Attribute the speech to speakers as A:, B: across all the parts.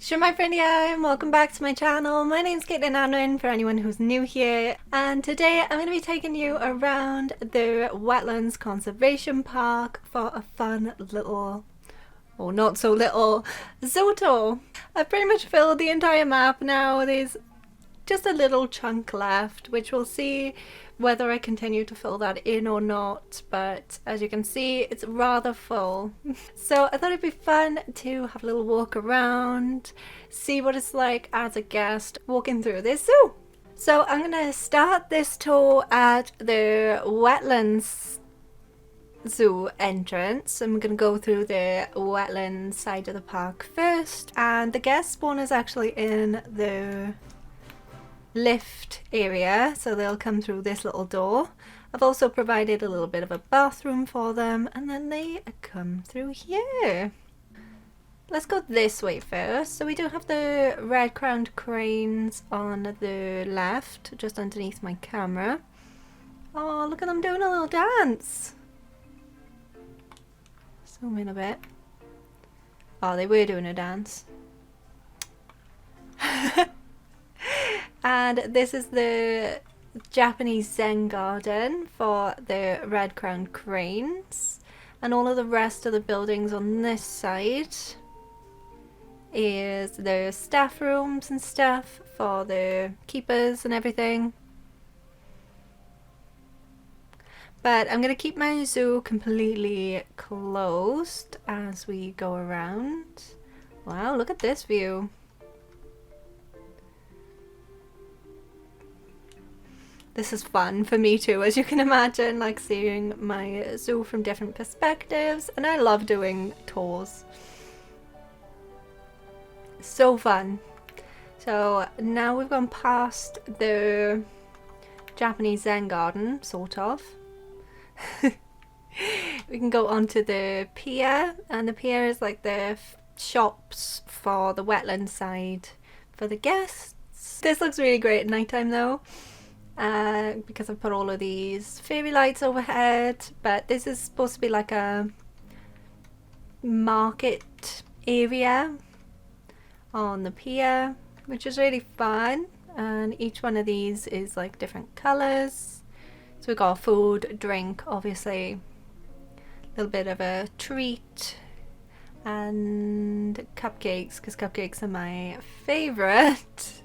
A: Sure, my friend here, and welcome back to my channel. My name's CaitlinAnwyn for anyone who's new here, and today I'm going to be taking you around the Wetlands Conservation Park for a fun little, or not so little, zoo tour. I've pretty much filled the entire map now. There's just a little chunk left, which we'll see whether I continue to fill that in or not, but as you can see, it's rather full. So I thought it'd be fun to have a little walk around, see what it's like as a guest walking through this zoo. So I'm gonna start this tour at the Wetlands Zoo entrance. I'm gonna go through the wetland side of the park first, and the guest spawn is actually in the lift area, so they'll come through this little door. I've also provided a little bit of a bathroom for them, and then they come through here. Let's go this way first. So we do have the red-crowned cranes on the left, just underneath my camera. Oh, look at them doing a little dance. Zoom in a bit. Oh, they were doing a dance. And this is the Japanese Zen garden for the red-crowned cranes, and all of the rest of the buildings on this side is the staff rooms and stuff for the keepers and everything. But I'm going to keep my zoo completely closed as we go around. Wow, look at this view. This is fun for me too, as you can imagine, like seeing my zoo from different perspectives, and I love doing tours. So fun. So now we've gone past the Japanese Zen garden, sort of. We can go on to the pier, and the pier is like the shops for the wetland side for the guests. This looks really great at nighttime though. Because I've put all of these fairy lights overhead, but this is supposed to be like a market area on the pier, which is really fun, and each one of these is like different colours. So we've got food, drink, obviously, a little bit of a treat, and cupcakes, because cupcakes are my favourite,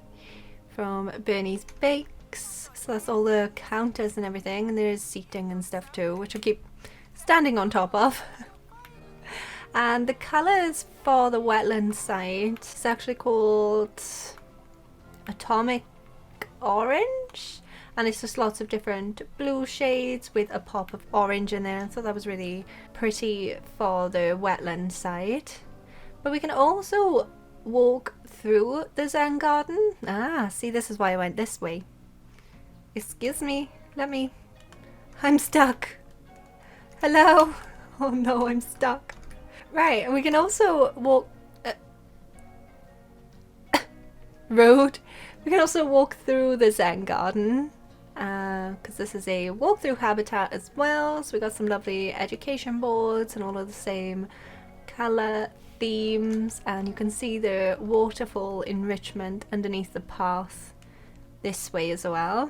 A: from Bernie's Bake. So that's all the counters and everything, and there's seating and stuff too, which I keep standing on top of. And the colours for the wetland side is actually called Atomic Orange, and it's just lots of different blue shades with a pop of orange in there. So that was really pretty for the wetland side. But we can also walk through the Zen garden. Ah, see, this is why I went this way. Excuse me, I'm stuck. Hello? Oh no, I'm stuck. Right, and we can also walk... road. We can also walk through the Zen garden, because this is a walk-through habitat as well. So we got some lovely education boards and all of the same colour themes, and you can see the waterfall enrichment underneath the path this way as well.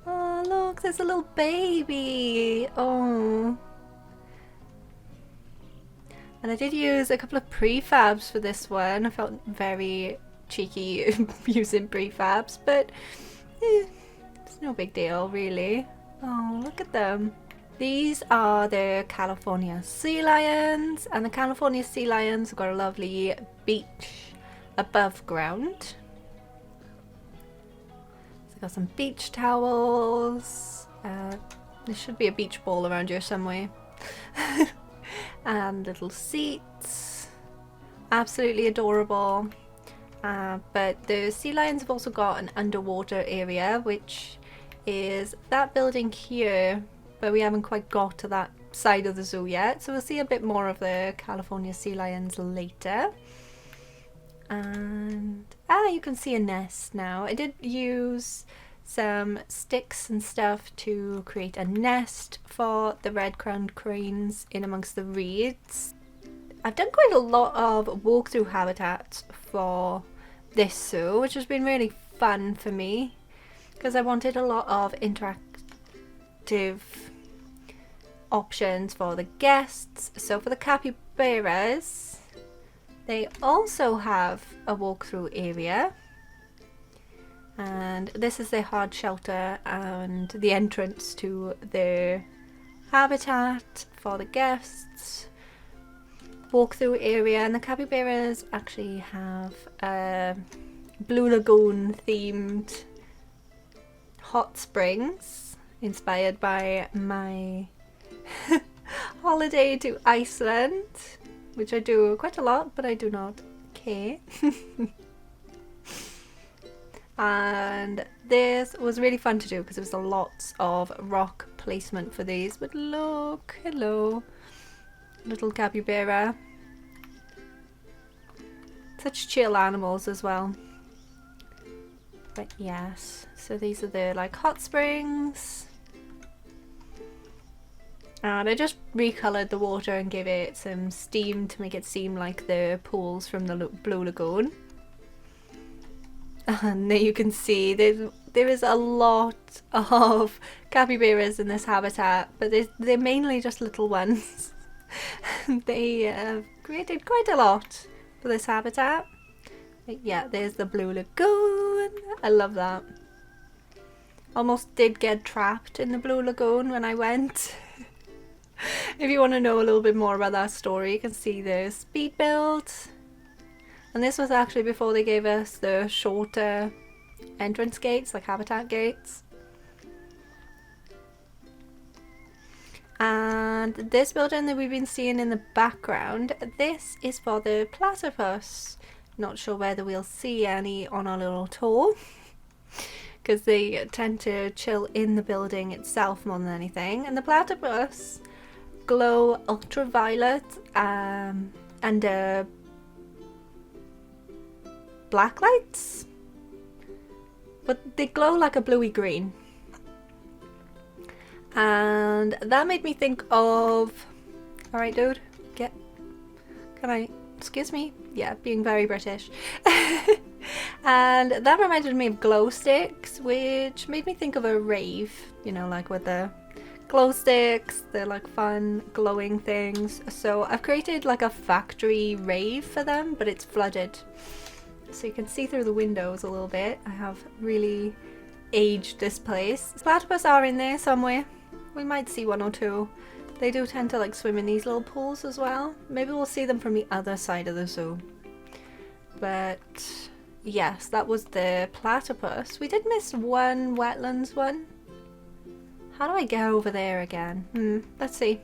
A: Oh look, there's a little baby. Oh. And I did use a couple of prefabs for this one. I felt very cheeky using prefabs, but it's no big deal really. Oh, look at them. These are the California sea lions, and the California sea lions have got a lovely beach above ground. Got some beach towels. There should be a beach ball around here somewhere. And little seats. Absolutely adorable. But the sea lions have also got an underwater area, which is that building here, but we haven't quite got to that side of the zoo yet. So we'll see a bit more of the California sea lions later. And you can see a nest now. I did use some sticks and stuff to create a nest for the red-crowned cranes in amongst the reeds. I've done quite a lot of walkthrough habitats for this zoo, which has been really fun for me because I wanted a lot of interactive options for the guests. So for the capybaras, they also have a walkthrough area, and this is their hard shelter and the entrance to their habitat for the guests. Walkthrough area, and the capybaras actually have a Blue Lagoon themed hot springs inspired by my holiday to Iceland, which I do quite a lot, but I do not care. And this was really fun to do because there was lots of rock placement for these. But look, hello, little capybara. Such chill animals as well. But yes, so these are the like hot springs. And I just recolored the water and gave it some steam to make it seem like the pools from the Blue Lagoon. And there you can see there is a lot of capybaras in this habitat, but they're mainly just little ones. They have created quite a lot for this habitat. But yeah, there's the Blue Lagoon. I love that. Almost did get trapped in the Blue Lagoon when I went. If you want to know a little bit more about that story, you can see the speed build. And this was actually before they gave us the shorter entrance gates, like habitat gates. And this building that we've been seeing in the background, this is for the platypus. Not sure whether we'll see any on our little tour, because they tend to chill in the building itself more than anything. And the platypus glow ultraviolet and black lights, but they glow like a bluey green, and that made me think of, all right dude, excuse me, yeah, being very British. And that reminded me of glow sticks, which made me think of a rave, you know, like with the glow sticks, they're like fun glowing things. So I've created like a factory rave for them, but it's flooded, so you can see through the windows a little bit. I have really aged this place. Platypus are in there somewhere. We might see one or two. They do tend to like swim in these little pools as well. Maybe we'll see them from the other side of the zoo. But yes, that was the platypus. We did miss one wetlands one. How do I get over there again? Let's see.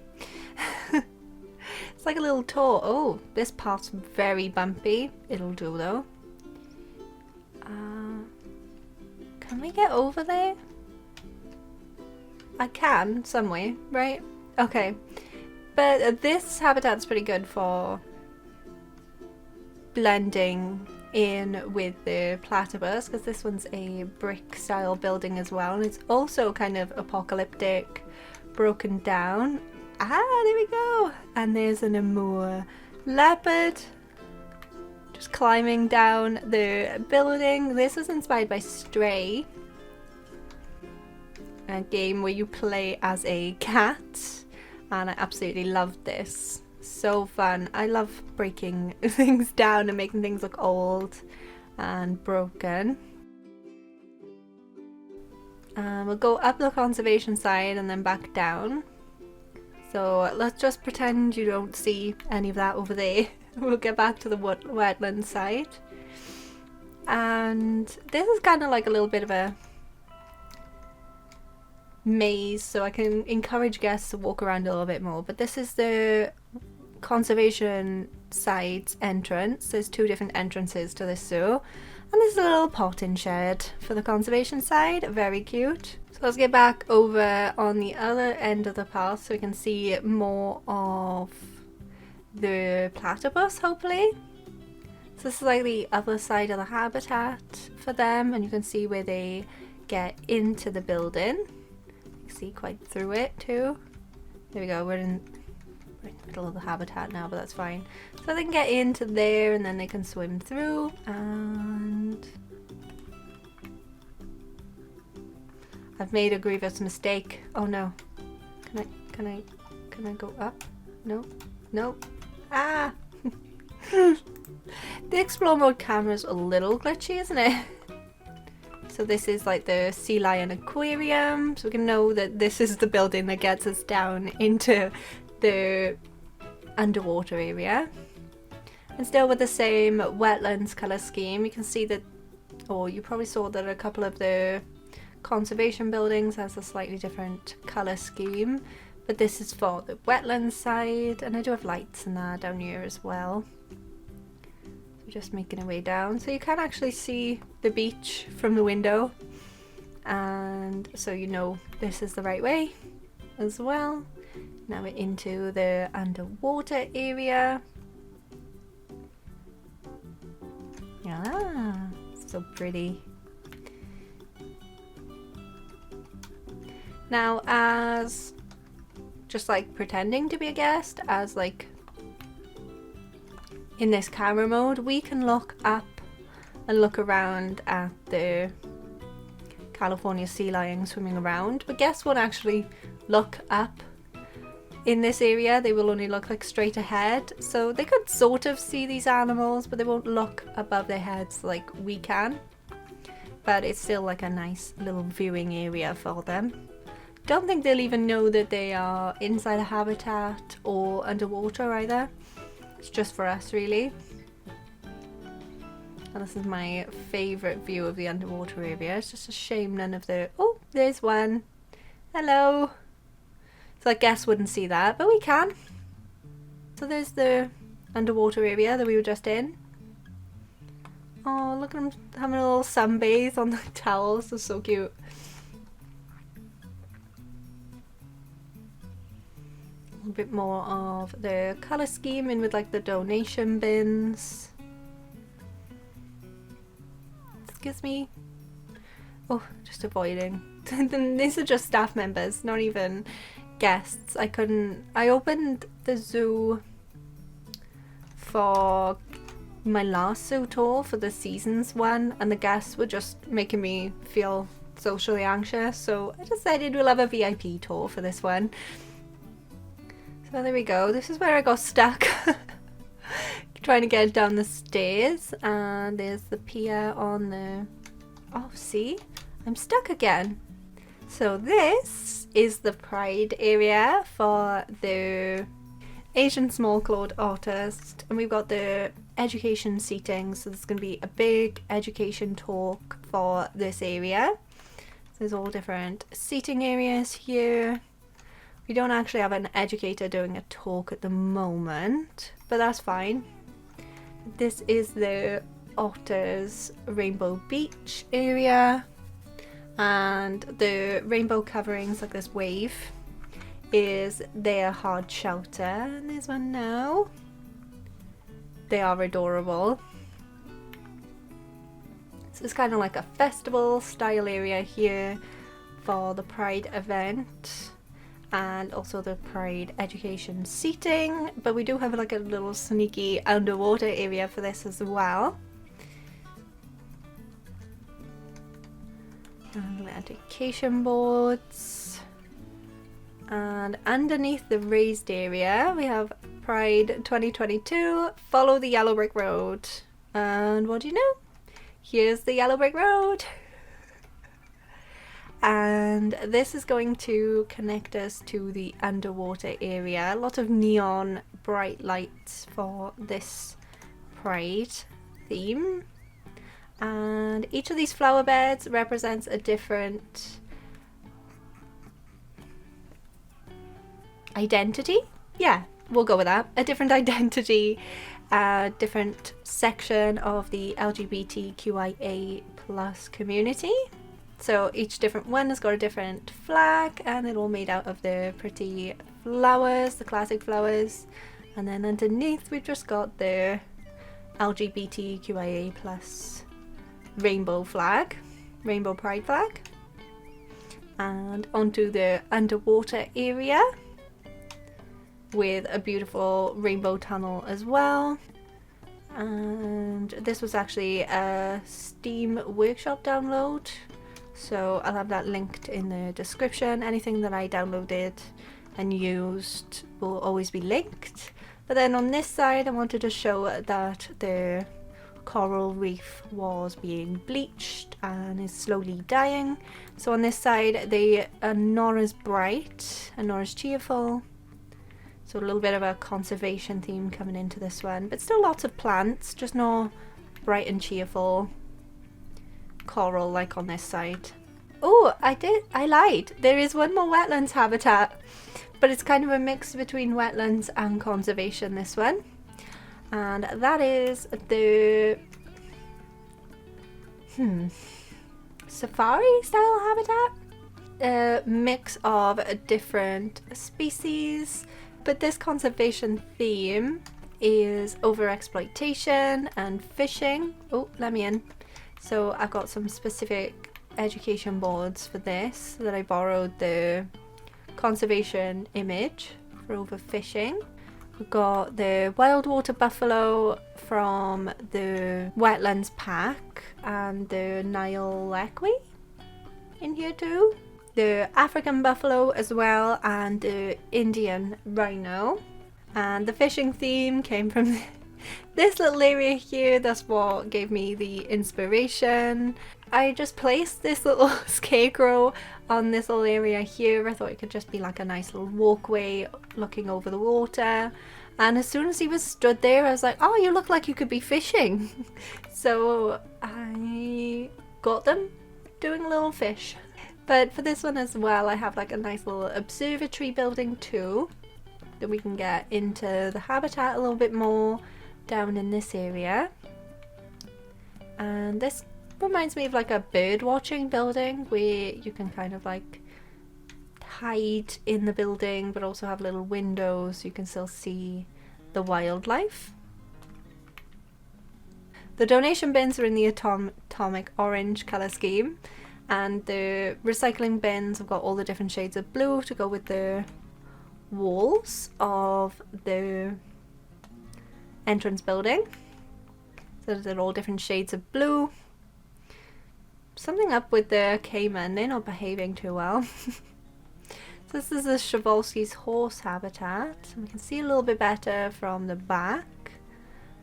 A: It's like a little tour. Oh, this part's very bumpy. It'll do though. Can we get over there? I can, some way, right? Okay. But this habitat's pretty good for blending in with the platypus, because this one's a brick style building as well, and it's also kind of apocalyptic, broken down. Ah, there we go! And there's an Amur Leopard just climbing down the building. This was inspired by Stray, a game where you play as a cat, and I absolutely loved this. So fun. I love breaking things down and making things look old and broken. We'll go up the conservation side and then back down. So let's just pretend you don't see any of that over there. We'll get back to the wetland side. And this is kind of like a little bit of a maze, so I can encourage guests to walk around a little bit more. But this is the conservation side's entrance. There's two different entrances to this zoo. And there's a little potting shed for the conservation side. Very cute. So let's get back over on the other end of the path so we can see more of the platypus, hopefully. So this is like the other side of the habitat for them, and you can see where they get into the building. You can see quite through it too. There we go, we're in the middle of the habitat now, but that's fine. So they can get into there and then they can swim through. And I've made a grievous mistake. Oh no. Can I go up? No. No. Ah! The explore mode camera is a little glitchy, isn't it? So this is like the sea lion aquarium. So we can know that this is the building that gets us down into the underwater area. And still with the same wetlands colour scheme, you can see that, or you probably saw that a couple of the conservation buildings has a slightly different colour scheme. But this is for the wetlands side, and I do have lights in there down here as well. So just making our way down. So you can actually see the beach from the window. And so you know this is the right way as well. Now we're into the underwater area. Ah, so pretty. Now, as just like pretending to be a guest, as like in this camera mode, we can look up and look around at the California sea lion swimming around, but guests won't actually look up in this area. They will only look like straight ahead, so they could sort of see these animals, but they won't look above their heads like we can. But it's still like a nice little viewing area for them. Don't think they'll even know that they are inside a habitat or underwater either. It's just for us, really. And this is my favourite view of the underwater area. It's just a shame none of the... Oh, there's one. Hello. So I guess wouldn't see that, but we can. So there's the underwater area that we were just in. Oh, look at them having a little sunbathe on the towels. They're so cute. A bit more of the colour scheme in with like the donation bins. Excuse me. Oh, just avoiding. These are just staff members, not even guests. I opened the zoo for my last zoo tour for the seasons one, and the guests were just making me feel socially anxious, so I decided we'll have a VIP tour for this one. So there we go. This is where I got stuck trying to get down the stairs, and there's the pier on the... Oh, see? I'm stuck again. So this is the pride area for the Asian small-clawed otters, and we've got the education seating, so there's going to be a big education talk for this area. So there's all different seating areas here. We don't actually have an educator doing a talk at the moment, but that's fine. This is the otters Rainbow Beach area, and the rainbow coverings like this wave is their hard shelter. And there's one now. They are adorable. So it's kind of like a festival style area here for the Pride event, and also the Pride education seating, but we do have like a little sneaky underwater area for this as well. And the education boards, and underneath the raised area we have Pride 2022, follow the yellow brick road. And what do you know? Here's the yellow brick road. And this is going to connect us to the underwater area. A lot of neon bright lights for this Pride theme. And each of these flower beds represents a different identity. Yeah, we'll go with that. A different identity, a different section of the LGBTQIA+ community. So each different one has got a different flag, and they're all made out of the pretty flowers, the classic flowers. And then underneath we've just got the LGBTQIA+ rainbow flag, rainbow pride flag. And onto the underwater area. with a beautiful rainbow tunnel as well. And this was actually a Steam Workshop download, so I'll have that linked in the description. Anything that I downloaded and used will always be linked. But then on this side I wanted to show that the coral reef was being bleached and is slowly dying. So on this side they are not as bright and not as cheerful. So a little bit of a conservation theme coming into this one, but still lots of plants, just no bright and cheerful coral like on this side. Oh, I lied. There is one more wetlands habitat, but it's kind of a mix between wetlands and conservation, this one. And that is the safari style habitat. A mix of different species. But this conservation theme is overexploitation and fishing. Oh, let me in. So I've got some specific education boards for this that I borrowed the conservation image for overfishing. We've got the wild water buffalo from the Wetlands Pack and the Nile Lechwe in here too. The African buffalo as well, and the Indian rhino. And the fishing theme came from this little area here. That's what gave me the inspiration. I just placed this little scarecrow on this little area here. I thought it could just be like a nice little walkway looking over the water. And as soon as he was stood there, I was like, oh, you look like you could be fishing. So I got them doing a little fish. But for this one as well, I have like a nice little observatory building too, that we can get into the habitat a little bit more down in this area. And this reminds me of like a bird watching building where you can kind of like hide in the building but also have little windows so you can still see the wildlife. The donation bins are in the atomic orange colour scheme. And the recycling bins have got all the different shades of blue to go with the walls of the entrance building. So they're all different shades of blue. Something up with the Caiman, they're not behaving too well. So this is the Przewalski's horse habitat. And we can see a little bit better from the back,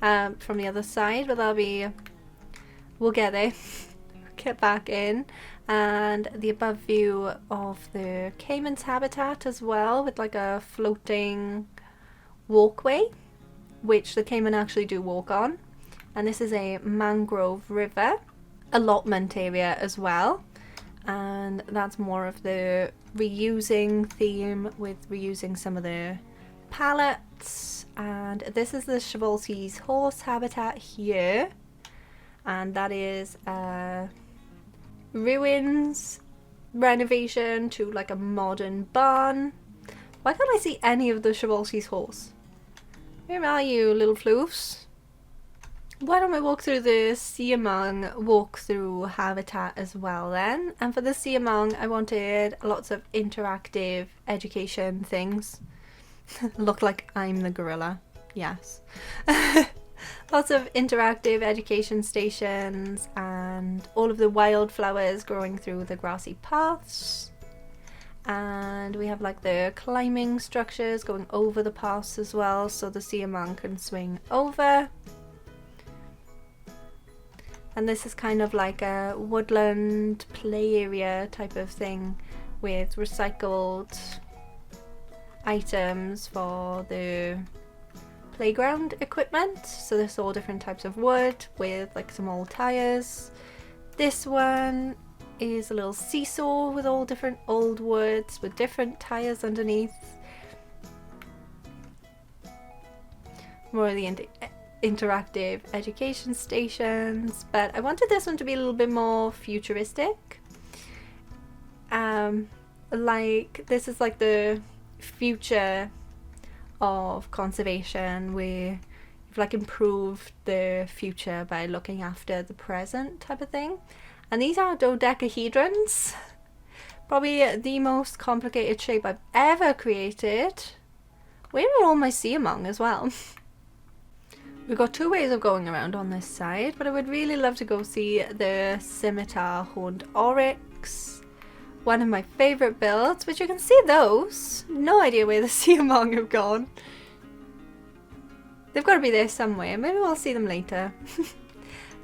A: from the other side, but we'll get there. Get back in. And the above view of the Caiman's habitat as well, with like a floating walkway which the Caiman actually do walk on. And this is a mangrove river allotment area as well, and that's more of the reusing theme with reusing some of the pallets. And this is the Przewalski's horse habitat here, and that is ruins renovation to like a modern barn. Why can't I see any of the Przewalski's horse? Where are you, little floofs? Why don't we walk through the Siamang walkthrough habitat as well then? And for the Siamang, I wanted lots of interactive education things. Look like I'm the gorilla. Yes. Lots of interactive education stations and all of the wildflowers growing through the grassy paths. And we have like the climbing structures going over the paths as well, so the Siamang can swing over. And this is kind of like a woodland play area type of thing with recycled items for the playground equipment. So there's all different types of wood with like some old tires. This one is a little seesaw with all different old woods with different tires underneath. More of the interactive education stations, but I wanted this one to be a little bit more futuristic. Like this is like the future of conservation, where you've like improved the future by looking after the present type of thing. And these are dodecahedrons, probably the most complicated shape I've ever created. Where are all my Siamang as well? We've got two ways of going around on this side, but I would really love to go see the Scimitar-Horned Oryx. One of my favourite builds, which you can see those. No idea where the Siamang have gone. They've got to be there somewhere. Maybe we'll see them later.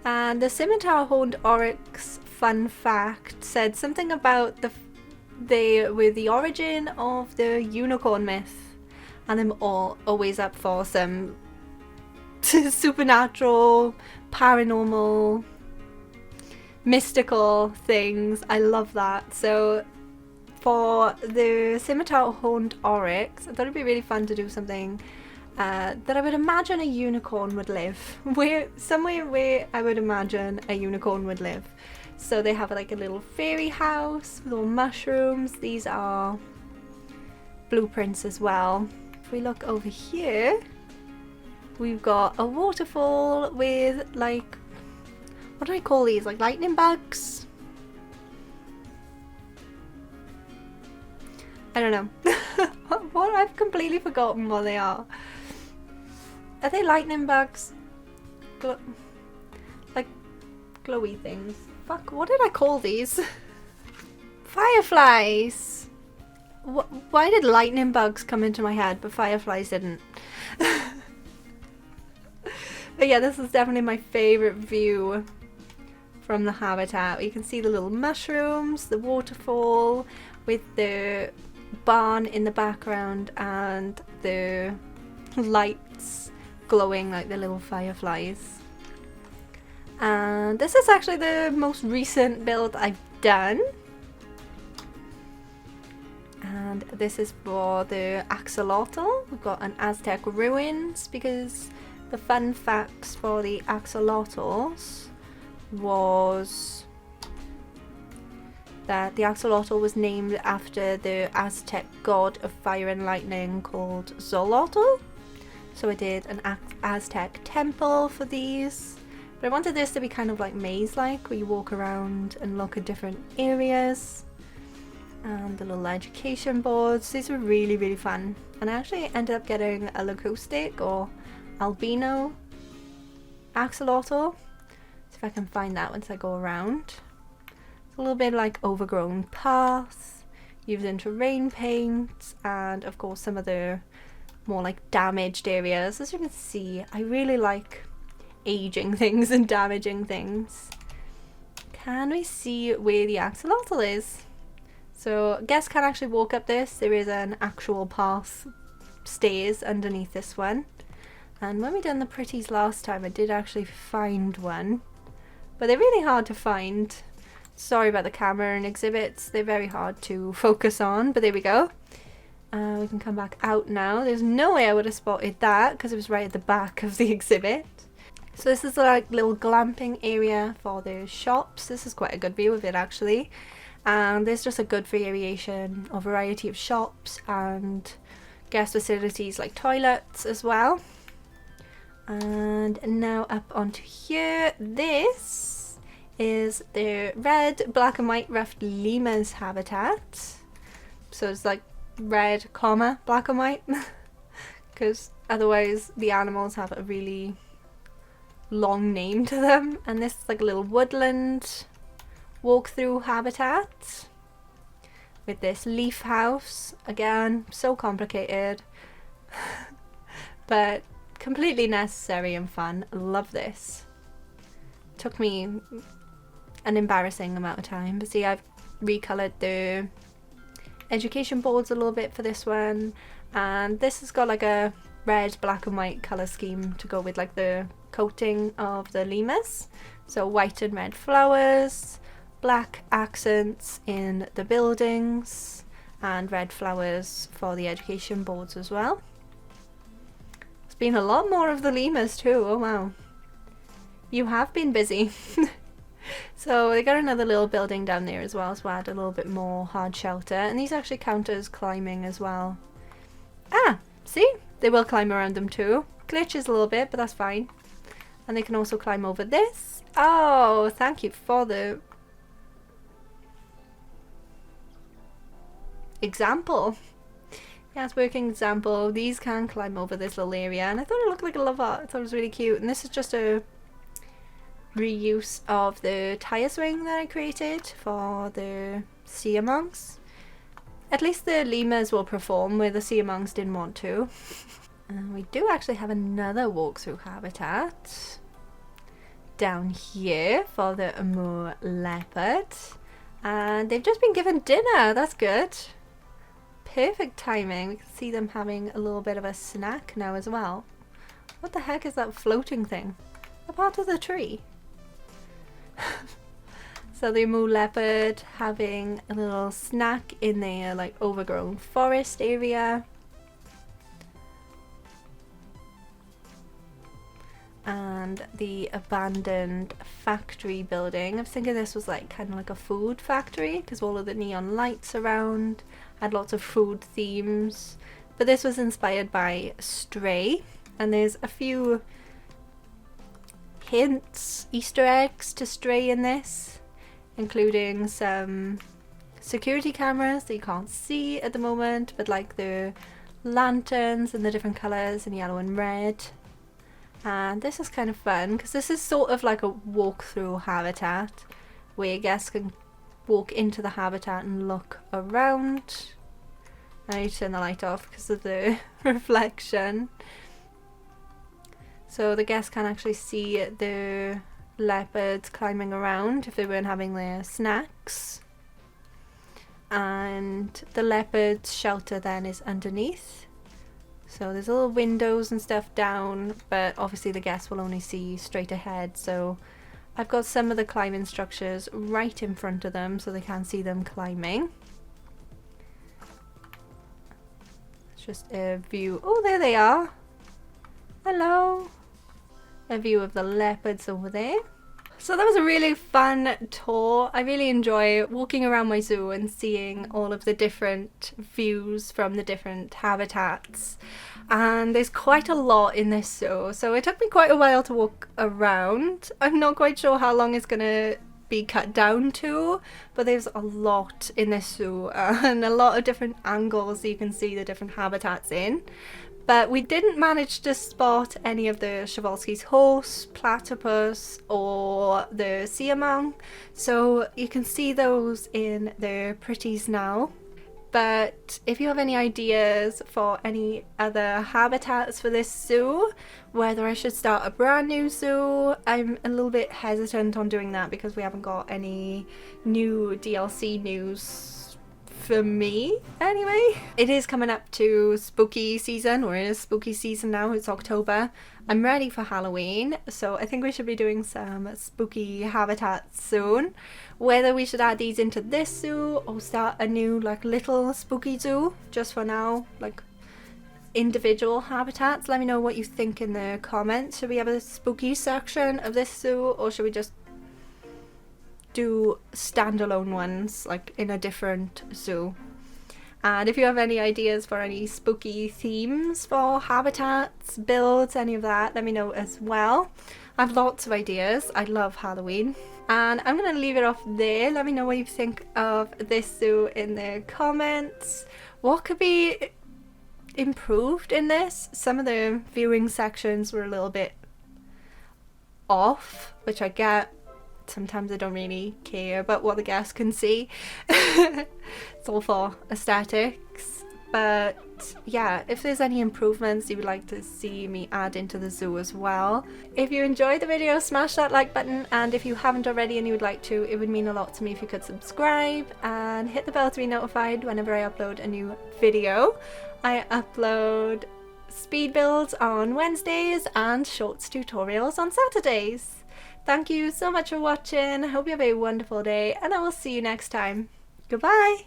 A: And the Scimitar-Horned Oryx, fun fact, said something about they were the origin of the unicorn myth. And I'm always up for some supernatural, paranormal, mystical things. I love that. So for the Scimitar-Horned Oryx, I thought it'd be really fun to do something that I would imagine a unicorn would live. Somewhere where I would imagine a unicorn would live. So they have like a little fairy house with all mushrooms. These are blueprints as well. If we look over here, we've got a waterfall with like, what do I call these? Like lightning bugs? I don't know. What? I've completely forgotten what they are. Are they lightning bugs? Like glowy things. Fuck, what did I call these? Fireflies! Why did lightning bugs come into my head but fireflies didn't? But yeah, this is definitely my favourite view from the habitat. You can see the little mushrooms, the waterfall with the barn in the background and the lights glowing like the little fireflies. And this is actually the most recent build I've done. And this is for the Axolotl. We've got an Aztec ruins because the fun facts for the Axolotls was that the Axolotl was named after the Aztec god of fire and lightning called Xolotl. So I did an Aztec temple for these. But I wanted this to be kind of like maze-like, where you walk around and look at different areas. And the little education boards. These were really, really fun. And I actually ended up getting a acoustic or albino axolotl. See if I can find that once I go around. It's a little bit like overgrown paths, used in terrain paint, and of course some of the more like damaged areas. As you can see, I really like aging things and damaging things. Can we see where the axolotl is? So guests can actually walk up this. There is an actual path, stairs underneath this one. And when we done the Pretties last time, I did actually find one. But they're really hard to find. Sorry about the camera and exhibits. They're very hard to focus on, but there we go. We can come back out now. There's no way I would have spotted that because it was right at the back of the exhibit. So this is like little glamping area for the shops. This is quite a good view of it actually. And there's just a good variation or variety of shops and guest facilities like toilets as well. And now up onto here, this is the red, black and white ruffed lemur's habitat. So it's like red, comma, black and white, because otherwise the animals have a really long name to them. And this is like a little woodland walk-through habitat with this leaf house. Again, so complicated, but completely necessary and fun. Love this. Took me an embarrassing amount of time, but see, I've recolored the education boards a little bit for this one, and this has got like a red, black and white colour scheme to go with like the coating of the lemurs. So white and red flowers, black accents in the buildings, and red flowers for the education boards as well. There's been a lot more of the lemurs too. Oh wow, you have been busy. So they got another little building down there as well, so add a little bit more hard shelter, and these actually count as climbing as well. Ah, see, they will climb around them too. Glitches a little bit, but that's fine. And they can also climb over this. Oh, thank you for the example. Yeah, it's a working example. These can climb over this little area, and I thought it looked like a love art. I thought it was really cute. And this is just a reuse of the tire swing that I created for the Siamangs. At least the lemurs will perform where the Siamangs didn't want to. And we do actually have another walkthrough habitat down here for the Amur Leopard. And they've just been given dinner. That's good. Perfect timing. We can see them having a little bit of a snack now as well. What the heck is that floating thing? A part of the tree. So the Amur Leopard having a little snack in their like overgrown forest area. And the abandoned factory building. I was thinking this was like kind of like a food factory because all of the neon lights around had lots of food themes. But this was inspired by Stray, and there's a few hints, Easter eggs to Stray in this, including some security cameras that you can't see at the moment, but like the lanterns and the different colours in yellow and red. And this is kind of fun because this is sort of like a walkthrough habitat where guests can walk into the habitat and look around. I need to turn the light off because of the reflection. So the guests can actually see the leopards climbing around if they weren't having their snacks. And the leopard's shelter then is underneath. So there's little windows and stuff down, but obviously the guests will only see straight ahead. So I've got some of the climbing structures right in front of them so they can see them climbing. It's just a view. Oh, there they are. Hello. A view of the leopards over there. So that was a really fun tour. I really enjoy walking around my zoo and seeing all of the different views from the different habitats. And there's quite a lot in this zoo, so it took me quite a while to walk around. I'm not quite sure how long it's gonna be cut down to, but there's a lot in this zoo and a lot of different angles that you can see the different habitats in. But we didn't manage to spot any of the Przewalski's horse, Platypus, or the Siamang, so you can see those in the Pretties now. But if you have any ideas for any other habitats for this zoo, whether I should start a brand new zoo, I'm a little bit hesitant on doing that because we haven't got any new DLC news for me anyway. It is coming up to spooky season, or it is spooky season now. It's October. I'm ready for Halloween, so I think we should be doing some spooky habitats soon. Whether we should add these into this zoo or start a new like little spooky zoo just for now, like individual habitats, let me know what you think in the comments. Should we have a spooky section of this zoo, or should we just do standalone ones like in a different zoo? And if you have any ideas for any spooky themes for habitats, builds, any of that, let me know as well. I have lots of ideas. I love Halloween. And I'm going to leave it off there. Let me know what you think of this zoo in the comments. What could be improved in this? Some of the viewing sections were a little bit off, which I get. Sometimes I don't really care about what the guests can see. It's all for aesthetics. But yeah, if there's any improvements you would like to see me add into the zoo as well. If you enjoyed the video, smash that like button, and if you haven't already and you would like to, it would mean a lot to me if you could subscribe and hit the bell to be notified whenever I upload a new video. I upload speed builds on Wednesdays and shorts tutorials on Saturdays. Thank you so much for watching. I hope you have a wonderful day, and I will see you next time. Goodbye!